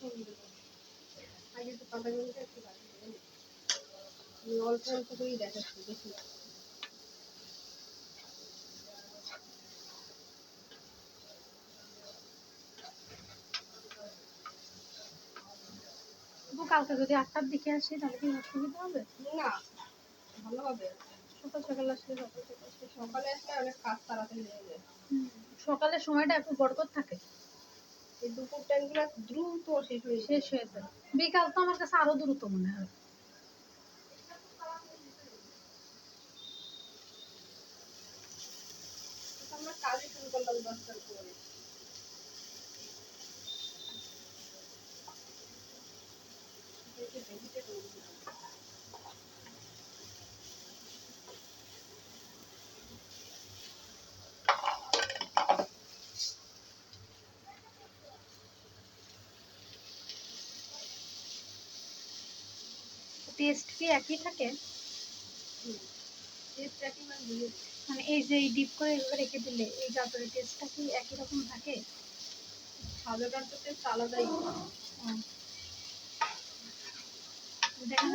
আগে তো পাতাগুলোটা একটু ভালো অল্প অল্প করেই দেখাচ্ছি বেশি কালকে যদি 8টার দিকে আসি তাহলে কি অসুবিধা হবে? না, ভালো হবে। সকাল সকাল আসলে সকালে আসলে অনেক কাজ তাড়াতাড়ি হয়ে যায়। সকালের সময়টা একটু বরকত থাকে, এই দুপুর টাইমগুলো দ্রুত শেষ হয়ে যায়। বিকাল তো আমার কাছে আরো দ্রুত মনে হয়। আমরা কাজে শুরু করলাম 10টার পরে। টেস্ট কি একই থাকে? টেস্ট একই মানে এই যে ডিপ করে এভাবে রেখে দিলে এই গাজরের টেস্টটা কি একই রকম থাকে? সাদাটার তো টেস্ট আলাদাই। দেখেন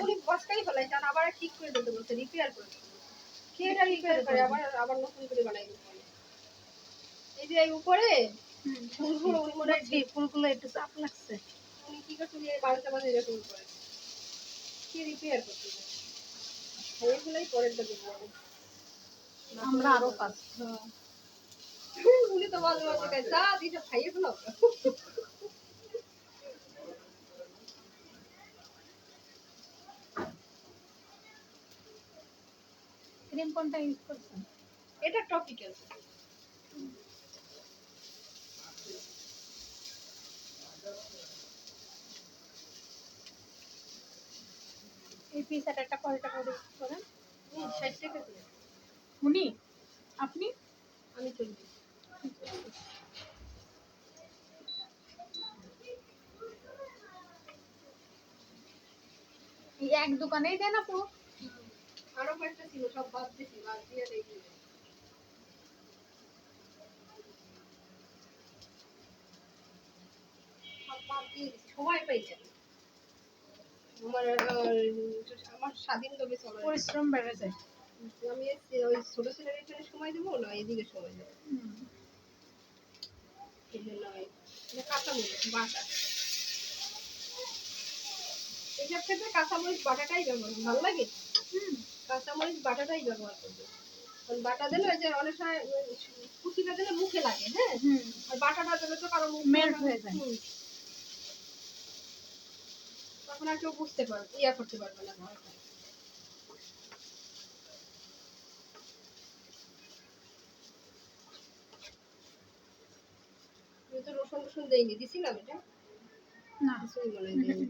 উনি বস্তাই ফেলাইছেন, আবার ঠিক করে দিতে বলছে, রিপেয়ার করে কি এটা রিপেয়ার করে আবার নতুন করে বানাই দিতে। এই যে উপরে ফুলগুলো উনি মনে হয় ফুলগুলো একটু চাপ লাগছে, উনি কি করছে মাঝে মাঝে এরকম করে কি রিপেয়ার করতে এইগুলোই পরের দিকে আমরা আরো কাজ। উনি তো মাঝে মাঝে খাই যা দিটা খাইয়ে ফেলো। ক্রিম কোনটা ইউজ করছেন? এটা টপিক্যাল। এই পিস একটা কয় টাকা করে করেন? 60 টাকা করে। উনি আপনি? আমি 40। এই এক দোকানেই দেন আপু? আরো কয়েকটা ছিল, সব বাদ দিয়েছি, বাদ দিয়ে দেখি সময় পাই না। আমার স্বাধীনভাবে চলে, পরিশ্রম বেড়ে যায়। আমি ওই ছোট ছেলের এখানে সময় দেবো না এদিকে সময় দেবো। এই জন্য কাঁচামরিচ বাটা, এইসব ক্ষেত্রে কাঁচামরিচ বাটাটাই ব্যবহার ভালো লাগে। কাঁচামরিচ বাটাটাই ব্যবহার করবে, বাটা দিলে ওই যে অনেক সময় কুচিটা দিলে মুখে লাগে, হ্যাঁ, আর বাটাটা দিলে তো কারো মুখ মেল্ট হয়ে যায়, তখন আর কেউ বুঝতে পারবে, করতে পারবে না। আমি তো রসুন দেইনি, দিছিলাম এটা না কিছুই মনে হয় দেইনি,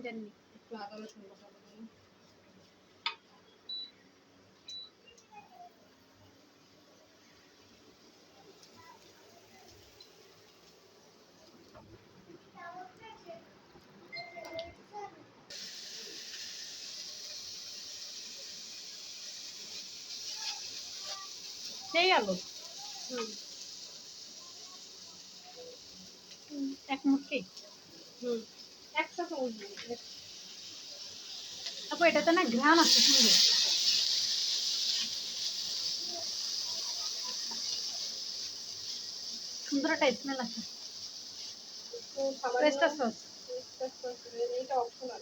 দেননি। একটু আদা রসুন বাটা দিলাম। সেই আলু এক মুটকি। এক চা চামচ দিন। তারপর এটাতে না ঘ্রাণ আছে সুন্দর। সুন্দর একটা স্মেল আছে। পেস্তা সস এটা অপশনাল,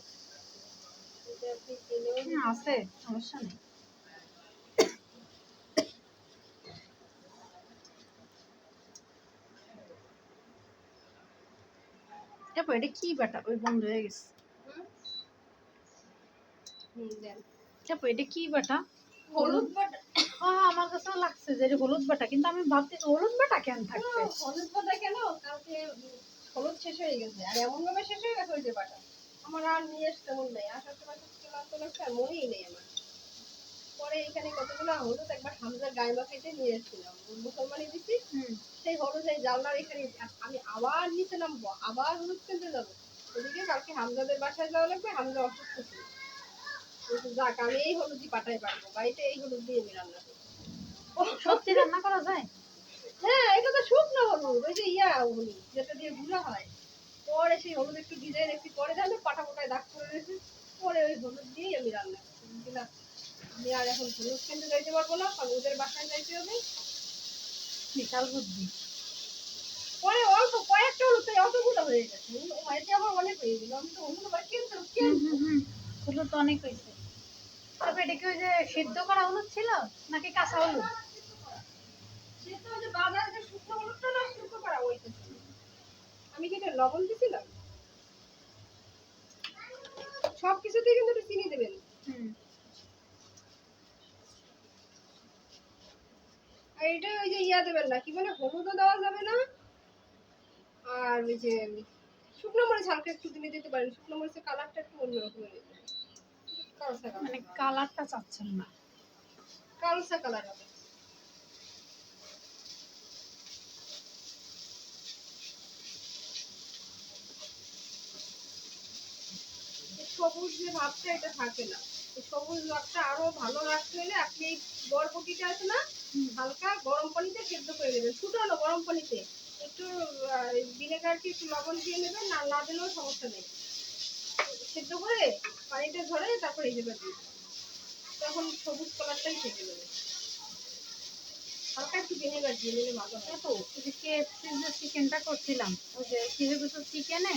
এটা আপনি কিনেও আছে, সমস্যা নেই। তারপর এটা কি বাটা? ওই বন্ধ হয়ে গেছে। দেন। তারপর এটা কি বাটা? হলুদ বাটা। আমার কাছেও লাগছে যে এটা হলুদ বাটা, কিন্তু আমি ভাবছি হলুদ বাটা কেন থাকবে। হলুদ বাটা কেন? কালকে হলুদ শেষ হয়ে গেছে, আর এমন ভাবে শেষ হয়ে গেছে ওই যে বাটা। আমার আর নিয়ে আসতে মন নেই, আসার সময় ক্লান্ত লাগছে আর মনেই নেই আমার। পরে এখানে কতগুলো হলুদ একবার হামজার গায়ে মাখাইতে নিয়ে এসেছিলাম, মুসলমানি দিচ্ছি। সেই হলুদ এই জানলার এখানে আমি আবার নিচে নামবো, আবার হলুদ কিনতে যাবো। ওদিকে কালকে হামজাদের বাসায় যাওয়া লাগবে, হামজা অসুস্থ ছিল। যাক, আমি এই হলুদই পাঠাই পারবো, বাড়িতে এই হলুদ দিয়ে আমি রান্না করবো। সত্যি রান্না করা যায়? হ্যাঁ, এটা তো শুকনো হলুদ, ওই যে হলুদ যেটা দিয়ে গুঁড়া হয়। পরে সেই হলুদ একটু ভিজাই রেখেছি, পরে জানো পাটা পোটায় দাগ করে রেখেছি। পরে ওই হলুদ দিয়েই আমি রান্না করছি। আমি আর এখন হলুদ কিনতে যাইতে পারবো না, কারণ ওদের বাসায় যাইতে হবে। বিশাল বুদ্ধি। পরে অল্প কয়েকটা হলুদ তাই অতগুলো হয়ে গেছে, এতে আমার অনেক হয়ে গেল। আমি তো হলুদ আবার কিনতে হলুদ তো অনেক হয়েছে। তবে এটা কি ওই যে সিদ্ধ করা হলুদ ছিল নাকি কাঁচা হলুদ? সে তো ওই যে বাজারে যে শুকনো হলুদটা না, শুকনো করা ওইটা ছিল। আমি কি এটা লবণ দিছিলাম? সব কিছুতেই কিন্তু একটু চিনি দেবেন। আর এটা ওই যে দেবেন না, কি বলে, হলুদও দেওয়া যাবে না। আর ওই যে শুকনো মরিচ হালকা একটু দিলে দিতে পারেন, শুকনো মরিচের কালারটা একটু অন্যরকম হয়ে যাবে। মানে কালারটা চাচ্ছেন না? কালসা কালার হবে। সবুজ যে ভাবটা এটা থাকে না, এই সবুজ ভাবটা আরো ভালো রাখতে হলে আপনি এই বরবটিটা আছে না, হালকা গরম পানিতে সেদ্ধ করে নেবেন, ফুটানো গরম পানিতে একটু ভিনেগার কি একটু লবণ দিয়ে নেবেন, না না দিলেও সমস্যা নেই। সেদ্ধ করে পানিটা ঝরে তারপর এই জায়গা দিয়ে তখন সবুজ কালারটাই থেকে যাবে। হালকা একটু ভিনেগার দিয়ে নিলে ভালো হয়। তো ওই যে KFC যে চিকেনটা করছিলাম, ওই যে কিছু কিছু চিকেনে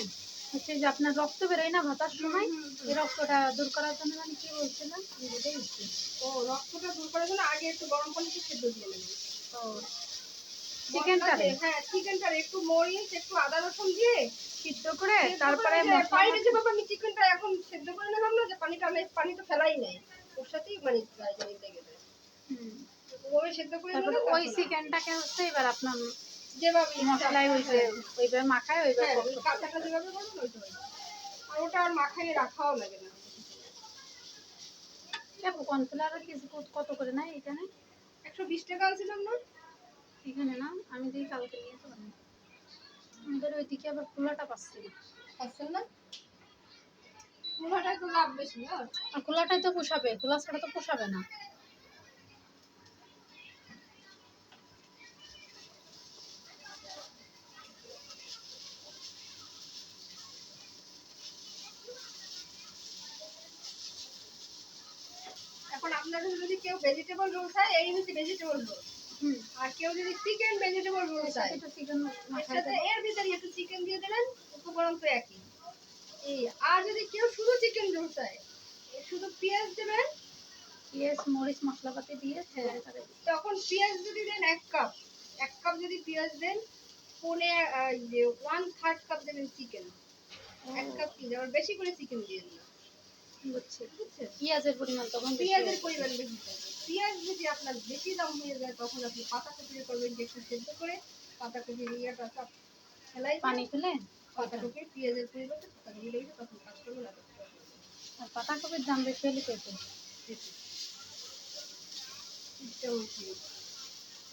হচ্ছে যে আপনার রক্ত বেরোয় না ভাতার সময়, এই রক্তটা দূর করার জন্য মানে কি বলছিলাম আমি বুঝে গেছি। ও, রক্তটা দূর করার জন্য আগে একটু গরম পানিতে সেদ্ধ দিয়ে নেবেন। তো চিকেনটারে হ্যাঁ, চিকেনটারে একটু মরিচ একটু আদা রসুন দিয়ে সিদ্ধ করে তারপরে পানিটা যেভাবে আমি চিকেনটা এখন সেদ্ধ করে নিলাম না, যে পানিটা আমি পানি তো ফেলাই নাই, ওর সাথেই মানে জানি লেগে যায়। ওই সেদ্ধ করে তারপরে নিলে ওই চিকেনটাকে হচ্ছে এবার আপনার যেভাবে মশলায় ওইভাবে মাখায় ওইভাবে কাঁচাটা যেভাবে করবেন ওইভাবে। আর ওটা আর মাখাইয়ে রাখাও লাগে না। কর্নফ্লাওয়ার কেজি কত করে নেয় এখানে? 120 টাকা আনছিলাম না এখানে? না, আমি দেখি কালকে নিয়ে তো আমাদের ওইদিকে আবার খোলাটা পাচ্ছি না। পাচ্ছেন না? খোলাটাই তো লাভ বেশি না? আর খোলাটাই তো পোষাবে, খোলা ছাড়া তো পোষাবে না। এখন আপনাদের যদি কেউ ভেজিটেবল রোল চায়, এই হচ্ছে ভেজিটেবল রোল। আর কেউ যদি চিকেন ভেজিটেবল রোল চায়, এর ভিতরে একটু চিকেন দিয়ে দিলেন, উপকরণ তো একই। আর যদি কেউ শুধু চিকেন রোল চায়, শুধু পেঁয়াজ দেবেন, পেঁয়াজ মরিচ মশলাপাতি দিয়ে তখন পেঁয়াজ যদি দেন 1 কাপ যদি পেঁয়াজ দেন, পনে 1/3 কাপ দেবেন চিকেন। 1 কাপ কি আবার বেশি করে চিকেন দিয়ে না। বুঝছি, পেঁয়াজের পরিমাণ তখন পেঁয়াজের পরিমাণ বেশি করবেন। পেঁয়াজ যদি আপনার বেশি দাম হয়ে যায়, তখন আপনি পাতাকপি করবেন, যে একটু সেদ্ধ করে পাতাকপির ইয়েটা সব ফেলাই পানি ফেলে পাতাকপি পেঁয়াজের পরিবর্তে পাতাকপি রেখে তখন কাজ করবেন। আর পাতাকপির দাম বেশি হলে পেঁপে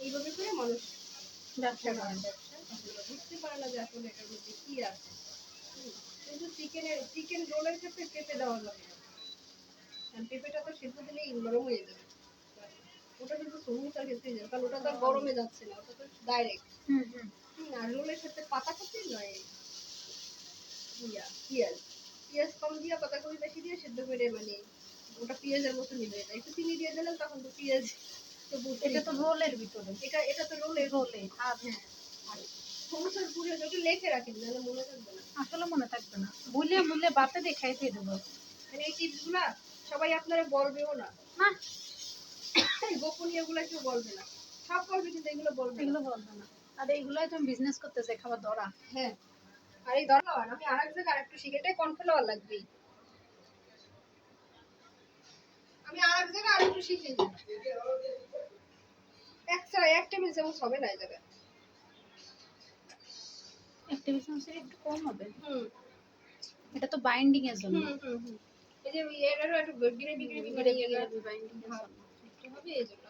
এইভাবে করে মানুষ ব্যবসা করেন। বুঝতে পারে না যে আসলে এটার মধ্যে কি আছে। কিন্তু চিকেন রোলের ক্ষেত্রে পেঁপে দেওয়া যাবে না, কারণ পেঁপেটা তো সেদ্ধ দিলেই নরম হয়ে যাবে। ওটা কিন্তু সমুচার ক্ষেত্রে যাবে, কারণ ওটা তো গরমে যাচ্ছে না, ওটা তো ডাইরেক্ট। আর রোলের ক্ষেত্রে পাতাকপি নয়, পেঁয়াজ পেঁয়াজ কম দিয়ে পাতাকপি বেশি দিয়ে সেদ্ধ করে মানে ওটা পেঁয়াজের মতো নিবে এটা একটু চিনি দিয়ে দিলাম তখন তো পেঁয়াজ তো এটা তো রোলের ভিতরে, এটা তো রোলের রোলে। আর হ্যাঁ আর সমুচার পুরে ওটা লিখে রাখেন নাহলে মনে থাকবে না আসলে মনে থাকবে না, ভুলে ভুলে বাতে দেখাই দিয়ে দেবো। মানে এই টিপস গুলা সবাই আপনারা বলবেও না না, এই গোপনীয় গুলা কেউ বলবে না সব বলবে কিন্তু এগুলো বলবে না এগুলো বলবো না। আর এইগুলোই তুমি বিজনেস করতে চাই, খাবার ধরা। হ্যাঁ আর এই দরকার আমি আরেক জায়গায় আরেকটু শিখে এটাই কর্নফ্লাওয়ার লাগবে আমি আরেক জায়গায় আরেকটু শিখে নিই এক টেবিল চামচ হবে না এই জায়গায় এক টেবিল চামচের একটু কম হবে। হুম এটা তো বাইন্ডিং এর জন্য। হুম হুম হুম এই যে এটারও একটু gravy gravy gravy gravy binding এর জন্য। একটু হবে এই জন্য